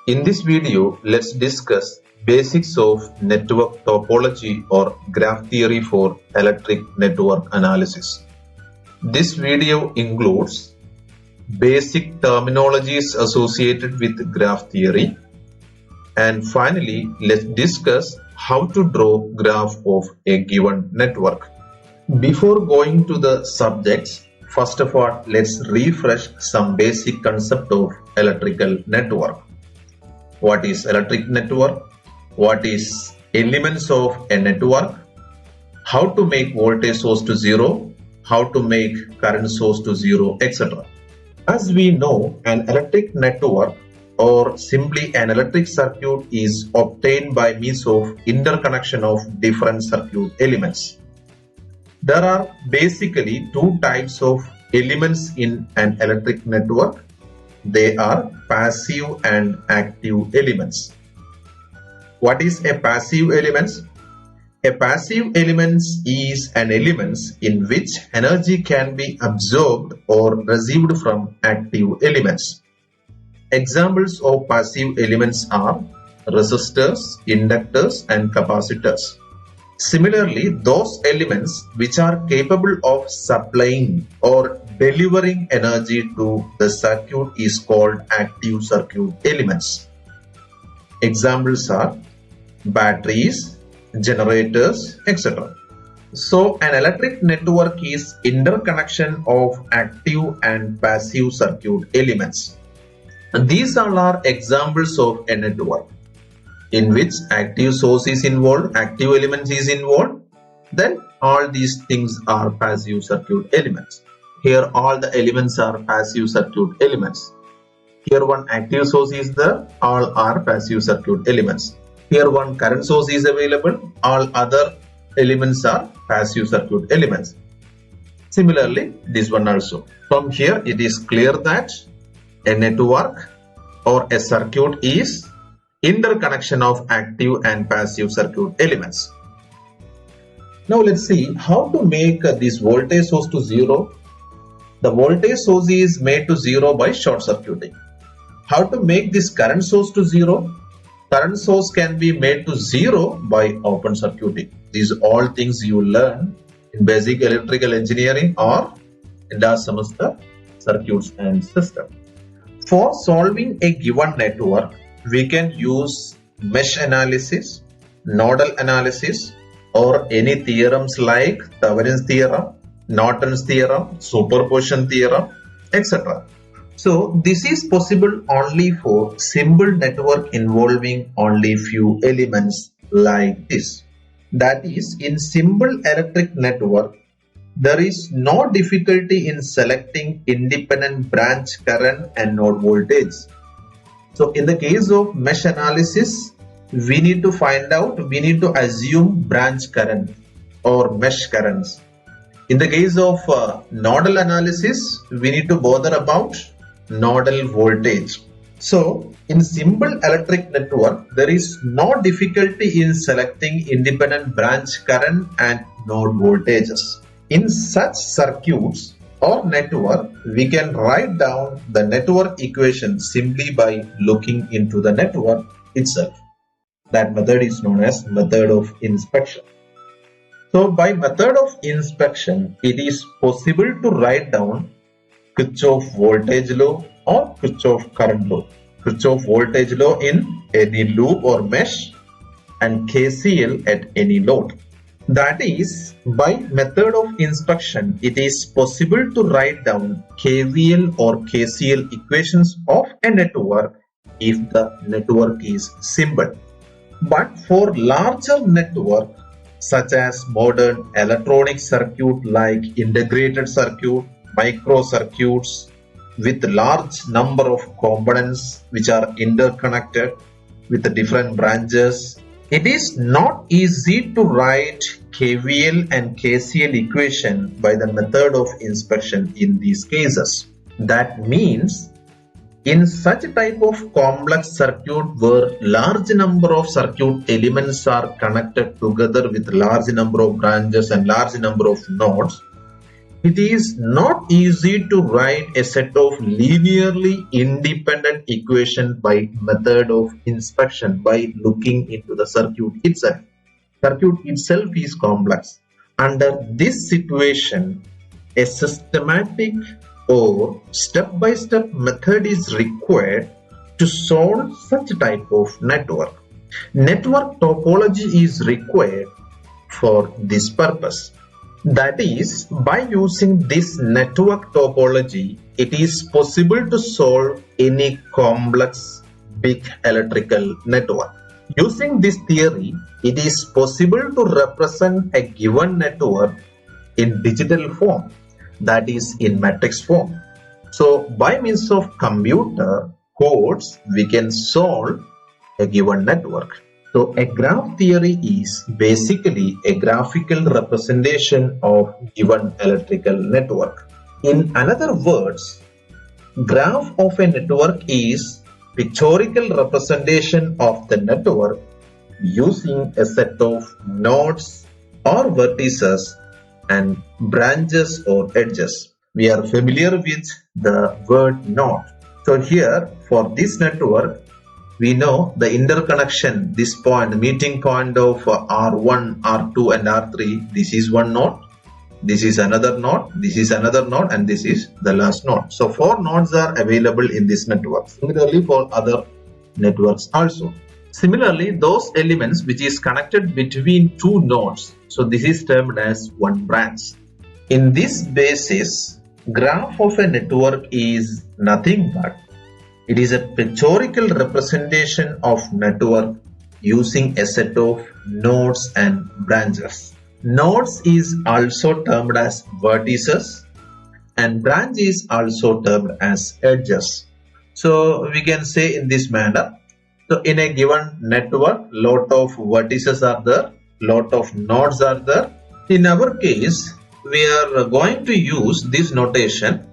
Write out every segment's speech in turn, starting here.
In this video, let's discuss basics of network topology or graph theory for electric network analysis. This video includes basic terminologies associated with graph theory, and finally, let's discuss how to draw graph of a given network. Before going to the subjects, first of all, let's refresh some basic concept of electrical network. What is electric network? What is elements of a network? How to make voltage source to zero? How to make current source to zero, etc. As we know, an electric network or simply an electric circuit is obtained by means of interconnection of different circuit elements. There are basically two types of elements in an electric network. They are passive and active elements. What is a passive element? A passive element is an element in which energy can be absorbed or received from active elements. Examples of passive elements are resistors, inductors, and capacitors. Similarly, those elements which are capable of supplying or delivering energy to the circuit is called active circuit elements. Examples are batteries, generators, etc. So, an electric network is interconnection of active and passive circuit elements. And these all are examples of a network in which active source is involved, active elements is involved, then all these things are passive circuit elements. Here all the elements are passive circuit elements. Here one active source is there, all are passive circuit elements. Here one current source is available, all other elements are passive circuit elements. Similarly, this one also. From here it is clear that a network or a circuit is interconnection of active and passive circuit elements. Now let's see how to make this voltage source to zero. The voltage source is made to zero by short circuiting. How to make this current source to zero? Current source can be made to zero by open circuiting. These are all things you learn in basic electrical engineering or in the semester circuits and system. For solving a given network, we can use mesh analysis, nodal analysis, or any theorems like Thevenin's theorem, Norton's theorem, superposition theorem, etc. So this is possible only for simple network involving only few elements like this. That is, in simple electric network, there is no difficulty in selecting independent branch current and node voltage. So in the case of mesh analysis, we need to assume branch current or mesh currents. In the case of nodal analysis, we need to bother about nodal voltage. So in simple electric network, there is no difficulty in selecting independent branch current and node voltages. In such circuits or network, we can write down the network equation simply by looking into the network itself. That method is known as method of inspection. So by method of inspection, it is possible to write down Kirchhoff voltage law or Kirchhoff current law. Kirchhoff voltage law in any loop or mesh and KCL at any load. That is, by method of inspection, it is possible to write down KVL or KCL equations of a network if the network is simple. But for larger network, such as modern electronic circuit like integrated circuit, micro circuits with large number of components which are interconnected with different branches, it is not easy to write KVL and KCL equation by the method of inspection in these cases. That means in such a type of complex circuit where large number of circuit elements are connected together with large number of branches and large number of nodes, It is not easy to write a set of linearly independent equation by method of inspection by looking into the circuit itself. Circuit itself is complex. Under this situation, a systematic or step-by-step method is required to solve such type of network. Network topology is required for this purpose. That is, by using this network topology, it is possible to solve any complex big electrical network. Using this theory, it is possible to represent a given network in digital form, that is in matrix form. So by means of computer codes, we can solve a given network. So a graph theory is basically a graphical representation of given electrical network. In other words, graph of a network is pictorial representation of the network using a set of nodes or vertices and branches or edges. We are familiar with the word node. So here for this network, we know the interconnection, this point, meeting point of R1, R2 and R3, this is one node, this is another node, this is another node, and this is the last node. So 4 nodes are available in this network. Similarly for other networks also. Similarly, those elements which is connected between 2 nodes, so this is termed as one branch. In this basis, graph of a network is nothing but it is a pictorial representation of network using a set of nodes and branches. Nodes is also termed as vertices and branch is also termed as edges. So we can say in this manner, so in a given network, lot of vertices are there, lot of nodes are there. In our case, we are going to use this notation.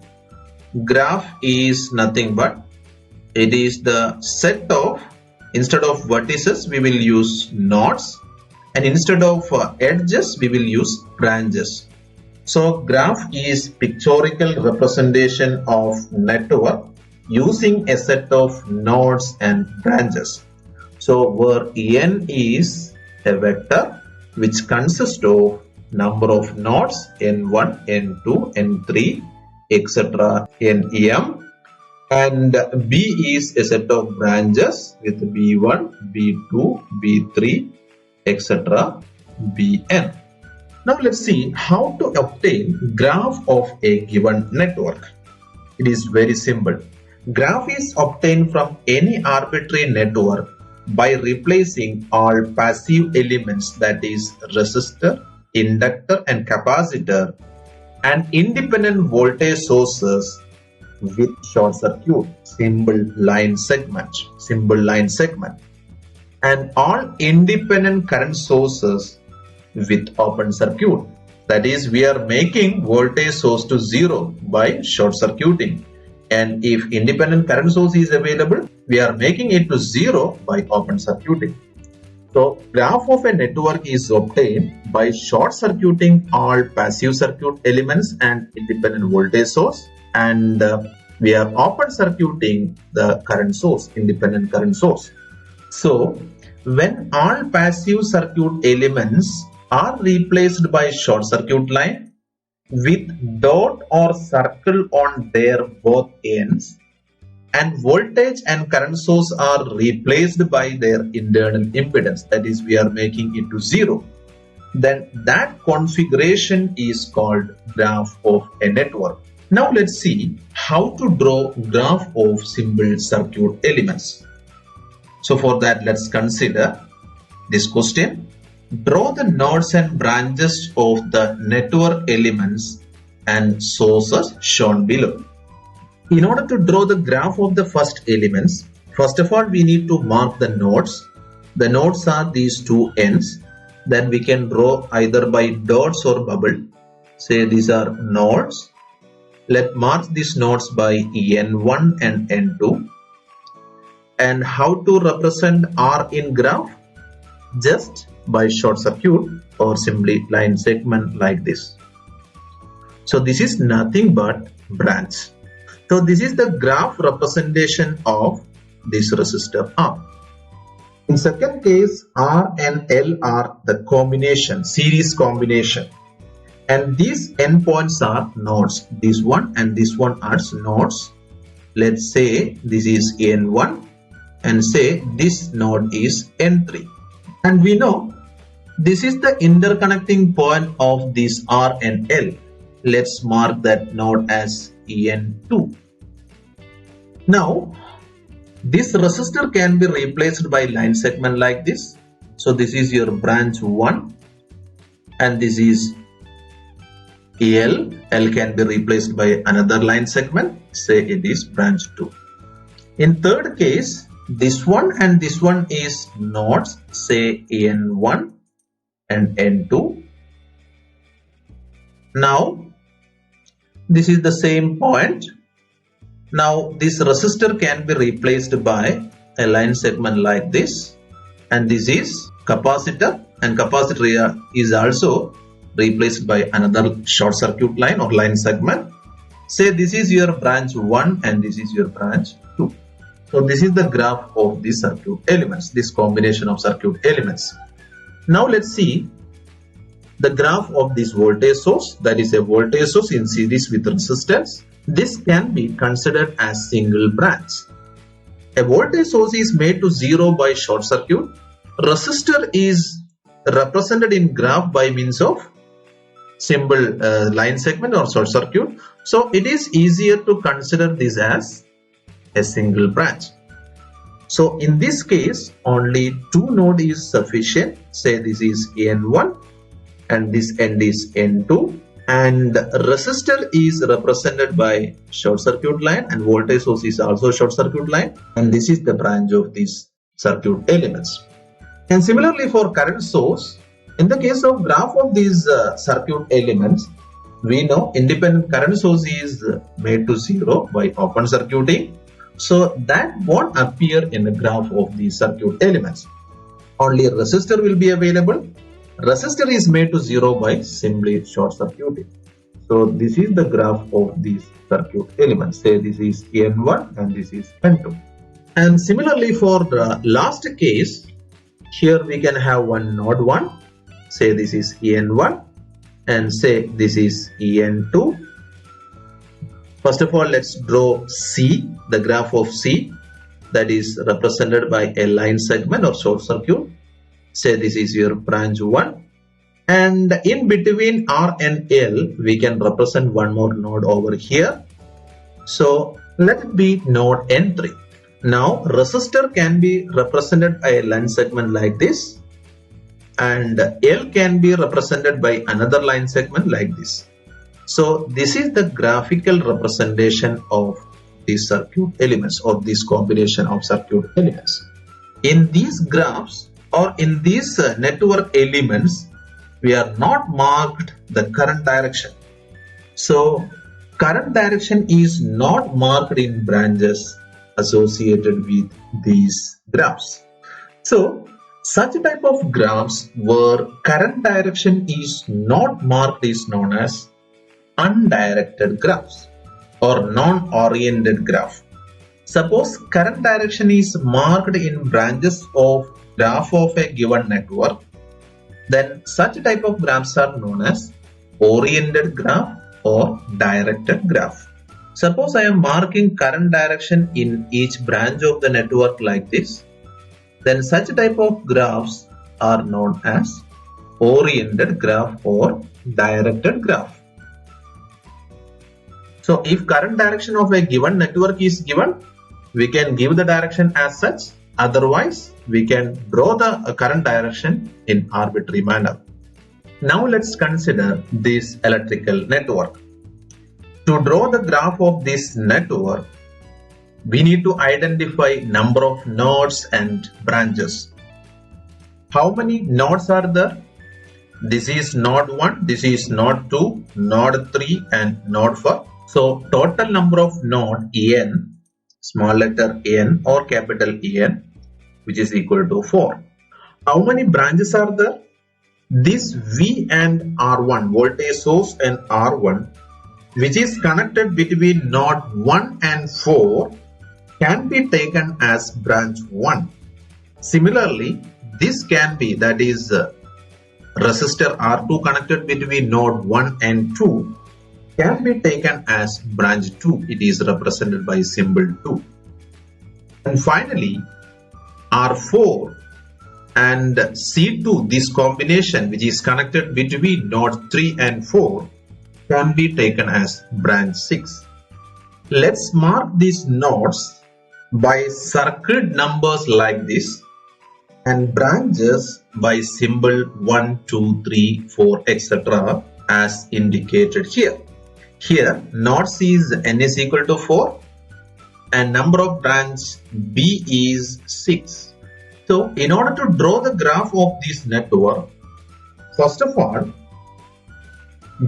Graph is nothing but it is the set of, instead of vertices we will use nodes and instead of edges we will use branches. So graph is pictorial representation of network using a set of nodes and branches. So where n is a vector which consists of number of nodes n1, n2, n3, etc. nem, and B is a set of branches with B1, B2, B3, etc. Bn. Now let's see how to obtain graph of a given network. It is very simple. Graph is obtained from any arbitrary network by replacing all passive elements, that is resistor, inductor and capacitor, and independent voltage sources with short circuit symbol line segment, and all independent current sources with open circuit. That is, we are making voltage source to 0 by short circuiting, and if independent current source is available, we are making it to 0 by open circuiting. So graph of a network is obtained by short circuiting all passive circuit elements and independent voltage source, and we are open circuiting the current source, independent current source. So when all passive circuit elements are replaced by short circuit line with dot or circle on their both ends, and voltage and current source are replaced by their internal impedance, that is, we are making it to 0, then that configuration is called graph of a network. Now let's see how to draw graph of simple circuit elements. So for that, let's consider this question. Draw the nodes and branches of the network elements and sources shown below. In order to draw the graph of the first elements, first of all we need to mark the nodes. The nodes are these two ends. Then we can draw either by dots or bubble. Say these are nodes. Let's mark these nodes by n1 and n2. And how to represent R in graph? Just by short circuit or simply line segment like this. So this is nothing but branch. So this is the graph representation of this resistor R. In second case, R and L are the combination, series combination. And these endpoints are nodes. This one and this one are nodes. Let's say this is N1 and say this node is N3. And we know this is the interconnecting point of this R and L. Let's mark that node as En2. Now, this resistor can be replaced by line segment like this. So this is your branch 1 and this is L. L can be replaced by another line segment. Say it is branch 2. In third case, this one and this one is nodes. Say N1 and N2. Now, this is the same point. Now, this resistor can be replaced by a line segment like this. And this is capacitor, and capacitor is also replaced by another short circuit line or line segment. Say this is your branch 1 and this is your branch 2. So this is the graph of the circuit elements, this combination of circuit elements. Now let's see the graph of this voltage source, that is a voltage source in series with resistance. This can be considered as single branch. A voltage source is made to 0 by short circuit. Resistor is represented in graph by means of symbol line segment or short circuit. So it is easier to consider this as a single branch. So in this case, only two node is sufficient. Say this is N1 and this end is N2. And resistor is represented by short circuit line and voltage source is also short circuit line, and this is the branch of these circuit elements. And similarly for current source, in the case of graph of these circuit elements, we know independent current source is made to 0 by open circuiting, so that won't appear in the graph of these circuit elements. Only resistor will be available. Resistor is made to 0 by simply short circuiting. So this is the graph of these circuit elements. Say this is N1 and this is N2. And similarly for the last case, here we can have one node 1. Say this is En1 and say this is En2. First of all, let's draw C, the graph of C, that is represented by a line segment or short circuit. Say this is your branch 1, and in between R and L we can represent one more node over here. So let it be node N3. Now resistor can be represented by a line segment like this, and L can be represented by another line segment like this. So this is the graphical representation of these circuit elements or this combination of circuit elements. In these graphs or in these network elements, we are not marked the current direction. So current direction is not marked in branches associated with these graphs. So such type of graphs where current direction is not marked is known as undirected graphs or non-oriented graph. Suppose current direction is marked in branches of graph of a given network, then such type of graphs are known as oriented graph or directed graph. Suppose I am marking current direction in each branch of the network like this, then such type of graphs are known as oriented graph or directed graph. So if current direction of a given network is given, we can give the direction as such. Otherwise, we can draw the current direction in arbitrary manner. Now let's consider this electrical network. To draw the graph of this network, we need to identify number of nodes and branches. How many nodes are there? This is node 1, this is node 2, node 3 and node 4. So total number of node n, small letter n or capital En, which is equal to 4. How many branches are there? This V and R1, voltage source and R1, which is connected between node 1 and 4 can be taken as branch 1. Similarly, this can be, that is resistor R2 connected between node 1 and 2 can be taken as branch 2. It is represented by symbol 2. And finally, R4 and C2, this combination which is connected between node 3 and 4 can be taken as branch 6. Let's mark these nodes by circled numbers like this and branches by symbol 1, 2, 3, 4, etc. as indicated here. Here node C is n is equal to 4 and number of branch B is 6. So in order to draw the graph of this network, first of all,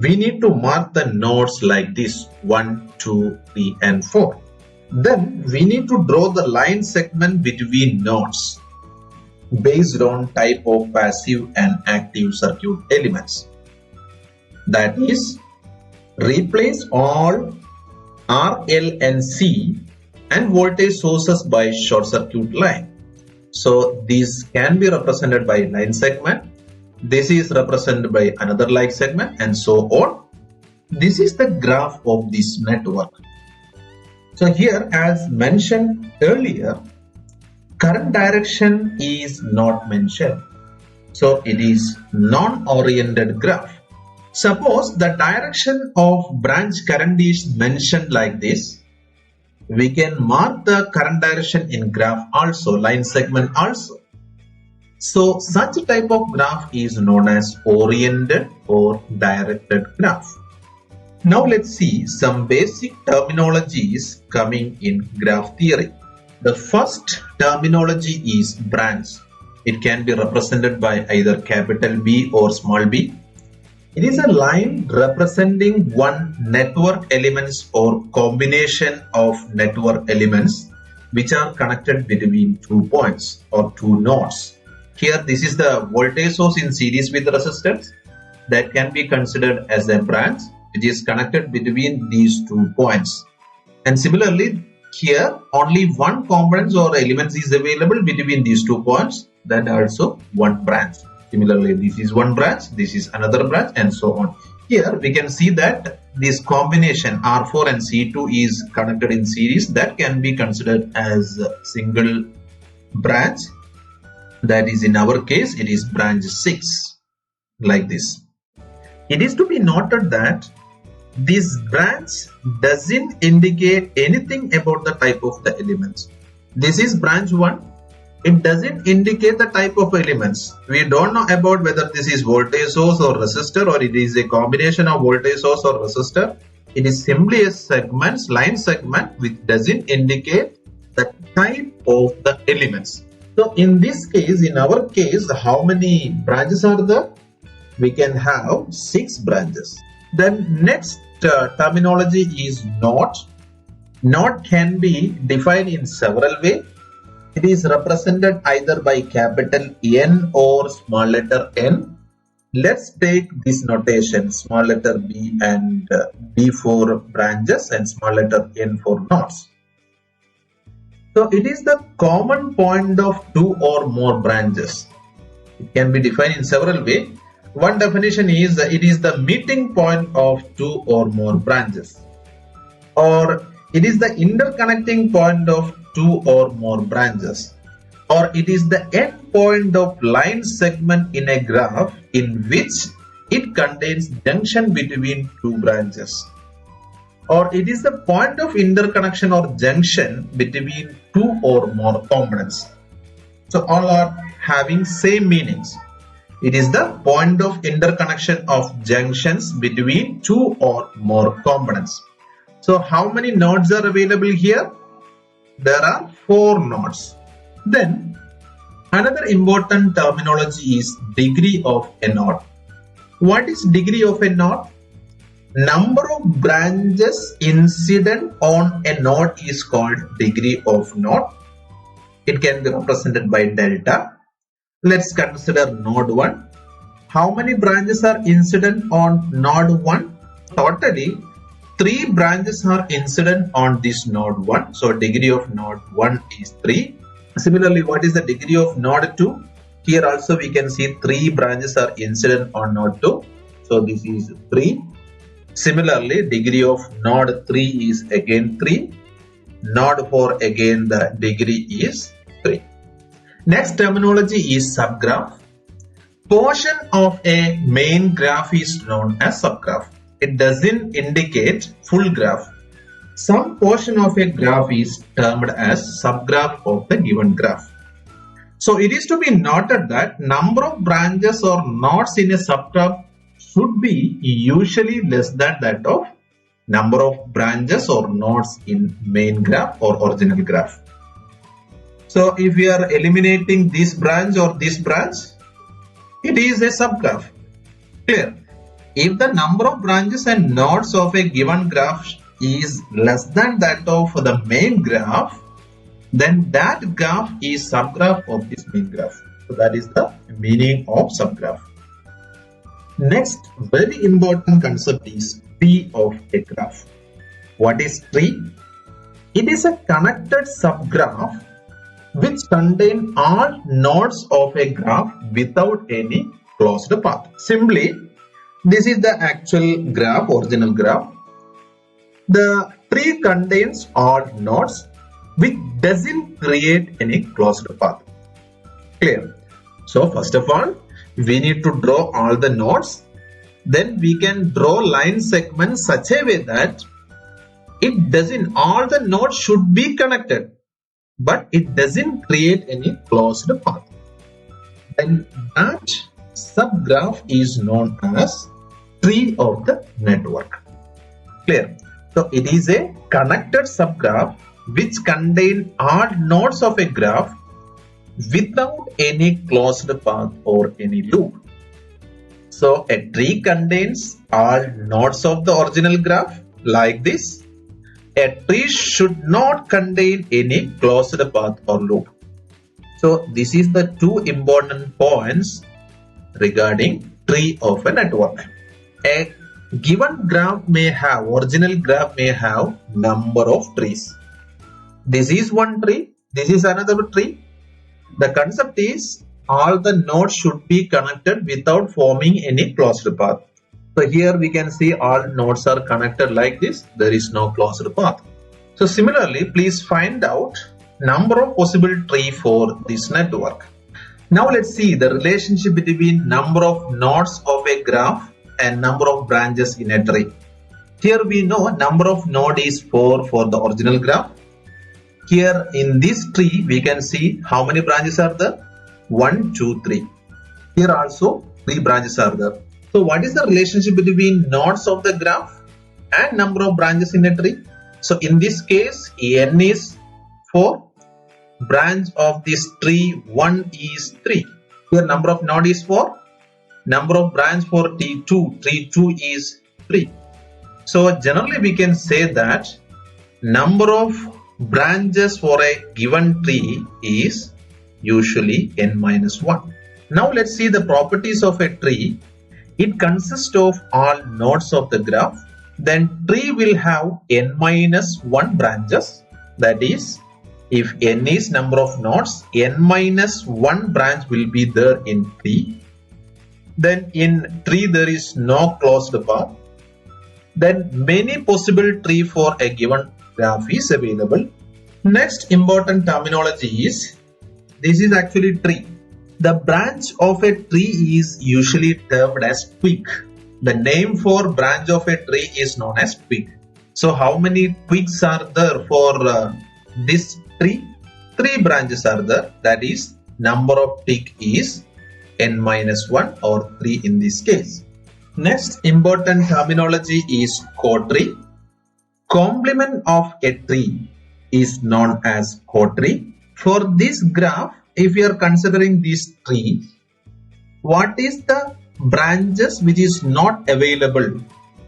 we need to mark the nodes like this 1, 2, 3 and 4. Then we need to draw the line segment between nodes based on type of passive and active circuit elements. That is, replace all R, L and C and voltage sources by short circuit line. So these can be represented by line segment. This is represented by another line segment and so on. This is the graph of this network. So here, as mentioned earlier, current direction is not mentioned. So it is non-oriented graph. Suppose the direction of branch current is mentioned like this. We can mark the current direction in graph also, line segment also. So such type of graph is known as oriented or directed graph. Now let's see some basic terminologies coming in graph theory. The first terminology is branch. It can be represented by either capital B or small b. It is a line representing one network elements or combination of network elements which are connected between 2 points or 2 nodes. Here this is the voltage source in series with resistance that can be considered as a branch which is connected between these 2 points. And similarly, here only one component or elements is available between these 2 points, that also one branch. Similarly, this is one branch, this is another branch and so on. Here we can see that this combination R4 and C2 is connected in series, that can be considered as a single branch. That is, in our case it is branch 6 like this. It is to be noted that this branch doesn't indicate anything about the type of the elements. This is branch 1. It doesn't indicate the type of elements. We don't know about whether this is voltage source or resistor, or it is a combination of voltage source or resistor. It is simply a segment, line segment, which doesn't indicate the type of the elements. So in this case, in our case, how many branches are there? We can have 6 branches. Then next terminology is node. Node can be defined in several ways. It is represented either by capital N or small letter n. Let's take this notation, small letter b and b for branches and small letter n for nodes. So it is the common point of 2 or more branches. It can be defined in several ways. One definition is it is the meeting point of 2 or more branches, or it is the interconnecting point of 2 or more branches, or it is the end point of line segment in a graph in which it contains junction between 2 branches, or it is the point of interconnection or junction between 2 or more components. So all are having same meanings. It is the point of interconnection of junctions between 2 or more components. So how many nodes are available here? There are 4 nodes. Then another important terminology is degree of a node. What is degree of a node? Number of branches incident on a node is called degree of node. It can be represented by delta. Let's consider node 1. How many branches are incident on node 1? Totally 3 branches are incident on this node 1. So degree of node 1 is 3. Similarly, what is the degree of node 2? Here also we can see 3 branches are incident on node 2. So this is 3. Similarly, degree of node 3 is again 3. Node 4 again the degree is 3. Next terminology is subgraph. Portion of a main graph is known as subgraph. It doesn't indicate full graph. Some portion of a graph is termed as subgraph of the given graph. So it is to be noted that number of branches or nodes in a subgraph should be usually less than that of number of branches or nodes in main graph or original graph. So if we are eliminating this branch or this branch, it is a subgraph. Clear? If the number of branches and nodes of a given graph is less than that of the main graph, then that graph is subgraph of this main graph. So that is the meaning of subgraph. Next very important concept is tree of a graph. What is tree? It is a connected subgraph which contain all nodes of a graph without any closed path. Simply, this is the actual graph, original graph. The tree contains all nodes which doesn't create any closed path. Clear? So first of all, we need to draw all the nodes. Then we can draw line segments such a way that all the nodes should be connected, but it doesn't create any closed path. Then that subgraph is known as tree of the network. Clear? So it is a connected subgraph which contain all nodes of a graph without any closed path or any loop. So a tree contains all nodes of the original graph like this. A tree should not contain any closed path or loop. So this is the two important points regarding tree of a network. A given graph may have, original graph may have number of trees. This is one tree, this is another tree. The concept is all the nodes should be connected without forming any closed path. So here we can see all nodes are connected like this. There is no closed path. So similarly, please find out number of possible tree for this network. Now let's see the relationship between number of nodes of a graph and number of branches in a tree. Here we know number of node is 4 for the original graph. Here in this tree we can see how many branches are there? 1, 2, 3. Here also 3 branches are there. So what is the relationship between nodes of the graph and number of branches in a tree? So in this case, n is 4. Branch of this tree 1 is 3. Here number of node is 4. Number of branch for tree 2 is 3. So generally we can say that number of branches for a given tree is usually n minus 1. Now let's see the properties of a tree. It consists of all nodes of the graph. Then tree will have n minus 1 branches. That is, if n is number of nodes, n minus 1 branch will be there in tree. Then in tree there is no closed path. Then many possible tree for a given graph is available. Next important terminology is, this is actually tree. The branch of a tree is usually termed as twig. The name for branch of a tree is known as twig. So how many twigs are there for this tree? 3 branches are there. That is, number of twig is n minus 1 or 3 in this case. Next important terminology is cotree. Complement of a tree is known as cotree. For this graph, if you are considering this tree, what is the branches which is not available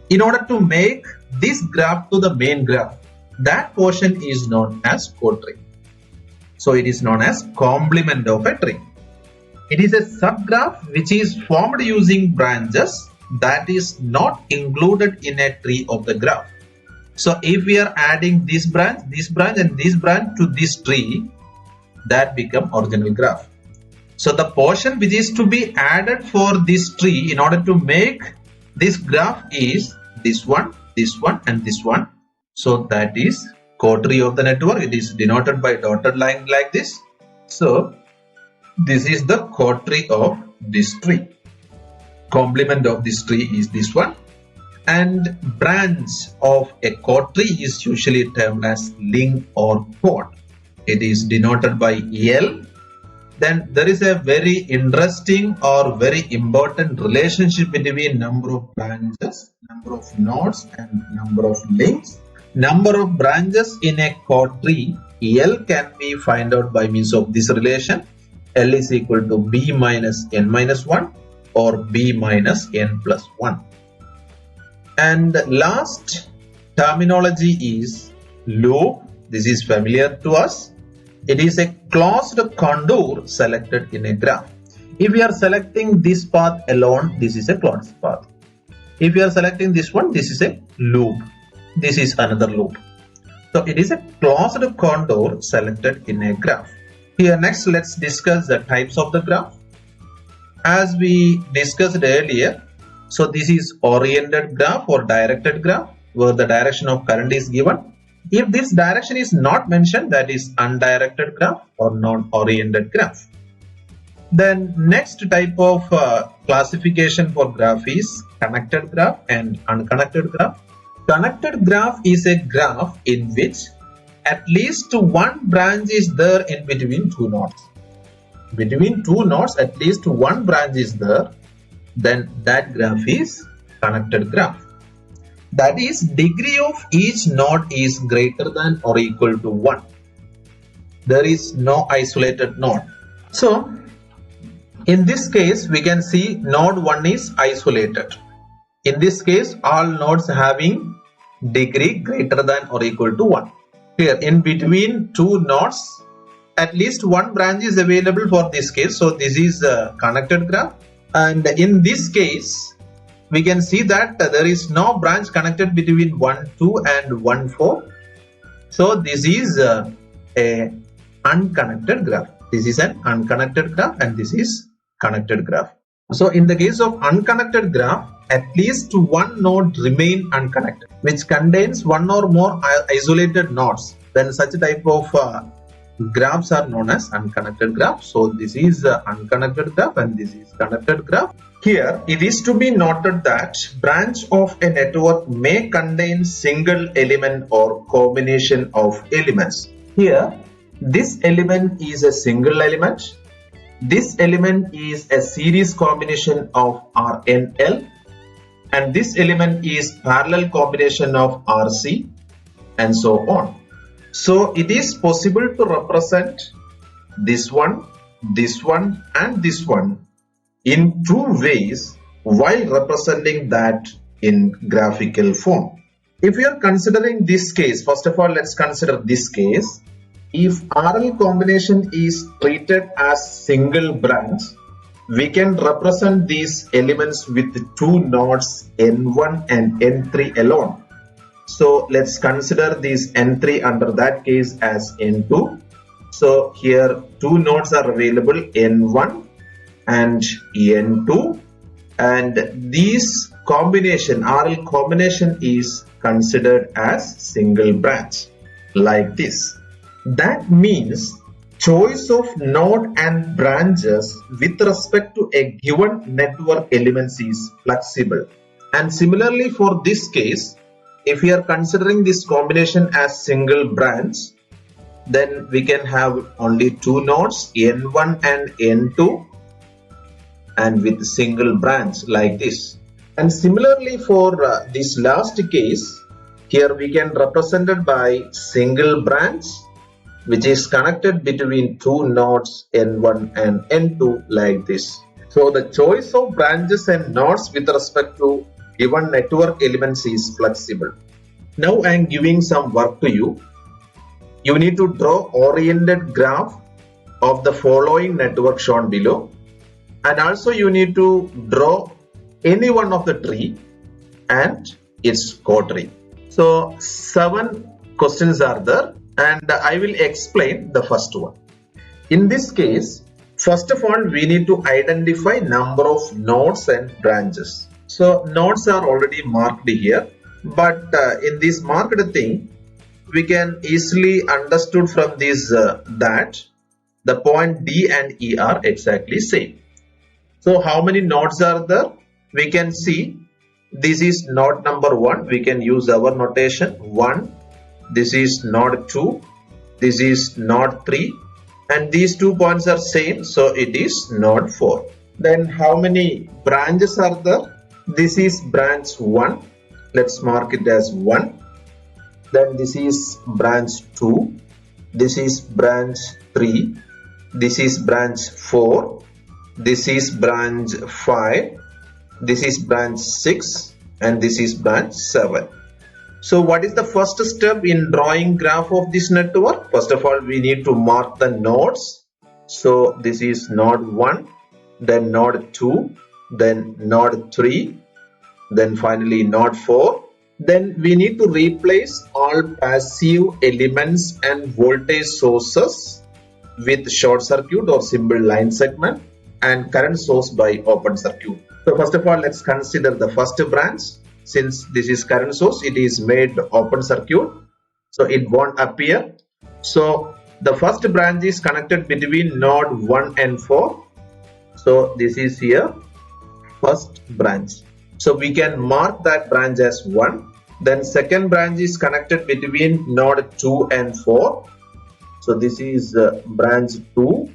in order to make this graph to the main graph? That portion is known as cotree. So it is known as complement of a tree. It is a subgraph which is formed using branches that is not included in a tree of the graph. So if we are adding this branch and this branch to this tree, that become original graph. So the portion which is to be added for this tree in order to make this graph is this one and this one. So that is cotree of the network. It is denoted by dotted line like this. So this is the cotree of this tree. Complement of this tree is this one. And branch of a cotree is usually termed as link or cord. It is denoted by L. Then there is a very interesting or very important relationship between number of branches, number of nodes and number of links. Number of branches in a cotree L can be found out by means of this relation. L is equal to B minus N minus 1 or B minus N plus 1. And last terminology is loop. This is familiar to us. It is a closed contour selected in a graph. If we are selecting this path alone, this is a closed path. If we are selecting this one, this is a loop. This is another loop. So it is a closed contour selected in a graph. Here next let's discuss the types of the graph. As we discussed earlier, so this is oriented graph or directed graph where the direction of current is given. If this direction is not mentioned, that is undirected graph or non-oriented graph. Then next type of classification for graph is connected graph and unconnected graph. Connected graph is a graph in which at least one branch is there in between two nodes. Between two nodes, at least one branch is there. Then that graph is connected graph. That is, degree of each node is greater than or equal to 1. There is no isolated node. So, in this case, we can see node 1 is isolated. In this case, all nodes having degree greater than or equal to 1. Here, in between two nodes, at least one branch is available for this case. So, this is a connected graph. And in this case, we can see that there is no branch connected between 1, 2 and 1, 4. So this is a unconnected graph. This is an unconnected graph and this is connected graph. So in the case of unconnected graph, at least one node remain unconnected, which contains one or more isolated nodes. Then such type of graphs are known as unconnected graph. So this is unconnected graph and this is connected graph. Here it is to be noted that branch of a network may contain single element or combination of elements. Here this element is a single element. This element is a series combination of RNL, and this element is parallel combination of RC and so on. So it is possible to represent this one and this one in two ways while representing that in graphical form. If we are considering this case, first of all, let's consider this case. If RL combination is treated as single branch, we can represent these elements with two nodes N1 and N3 alone. So let's consider these N3 under that case as N2. So here two nodes are available, N1 and N2, and this combination, RL combination, is considered as single branch like this. That means choice of node and branches with respect to a given network elements is flexible. And similarly for this case, if we are considering this combination as single branch, then we can have only two nodes N1 and N2 and with single branch like this. And similarly for this last case, here we can represent it by single branch which is connected between two nodes N1 and N2 like this. So the choice of branches and nodes with respect to given network elements is flexible. Now I am giving some work to you. You need to draw oriented graph of the following network shown below, and also you need to draw any one of the tree and its cotree. So 7 questions are there, and I will explain the first one. In this case, first of all, we need to identify number of nodes and branches. So nodes are already marked here, but in this marked thing, we can easily understood from this that the point D and E are exactly same. So how many nodes are there? We can see this is node number 1. We can use our notation 1. This is node 2. This is node 3. And these 2 points are same. So it is node 4. Then how many branches are there? This is branch 1. Let's mark it as 1. Then this is branch 2. This is branch 3. This is branch 4. This is branch 5. This is branch 6. And this is branch 7. So what is the first step in drawing graph of this network? First of all, we need to mark the nodes. So this is node 1, then node 2, then node 3, then finally node 4. Then we need to replace all passive elements and voltage sources with short circuit or simple line segment and current source by open circuit. So first of all, let's consider the first branch. Since this is current source, it is made open circuit, so it won't appear. So the first branch is connected between node 1 and 4. So this is here first branch. So we can mark that branch as 1. Then second branch is connected between node 2 and 4. So this is branch 2.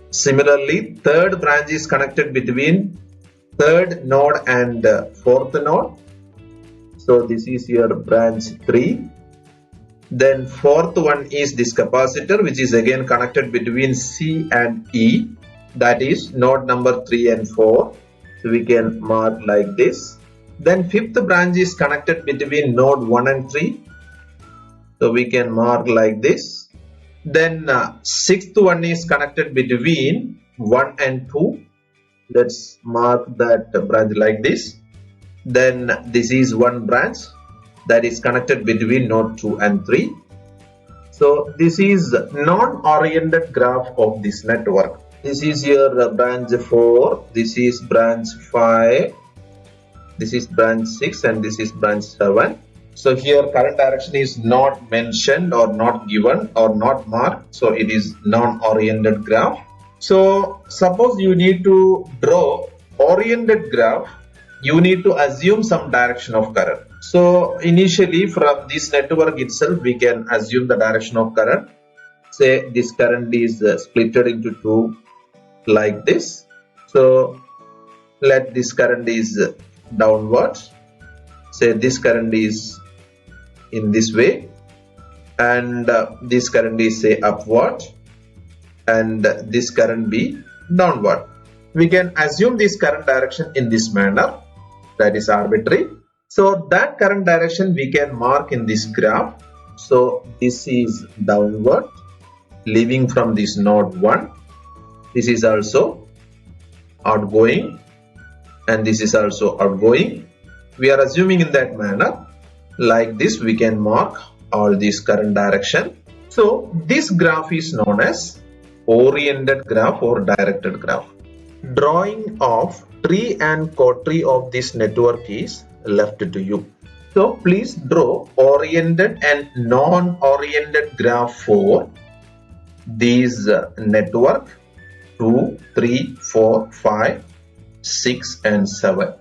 Similarly, third branch is connected between third node and fourth node. So this is your branch 3. Then fourth one is this capacitor, which is again connected between C and E. That is node number 3 and 4. So we can mark like this. Then fifth branch is connected between node 1 and 3. So we can mark like this. Then sixth one is connected between 1 and 2. Let's mark that branch like this. Then this is one branch that is connected between node 2 and 3. So this is non-oriented graph of this network. This is your branch 4, this is branch 5, this is branch 6, and this is branch 7. So here current direction is not mentioned or not given or not marked. So it is non-oriented graph. So suppose you need to draw oriented graph, you need to assume some direction of current. So initially from this network itself, we can assume the direction of current. Say this current is splitted into 2 like this. So let this current is downward. Say this current is in this way, and this current is say upward, and this current be downward. We can assume this current direction in this manner. That is arbitrary. So that current direction we can mark in this graph. So this is downward, leaving from this node 1. This is also outgoing, and this is also outgoing. We are assuming in that manner. Like this, we can mark all this current direction. So this graph is known as oriented graph or directed graph. Drawing of tree and cotree of this network is left to you. So please draw oriented and non-oriented graph for these network 2, 3, 4, 5, 6 and 7.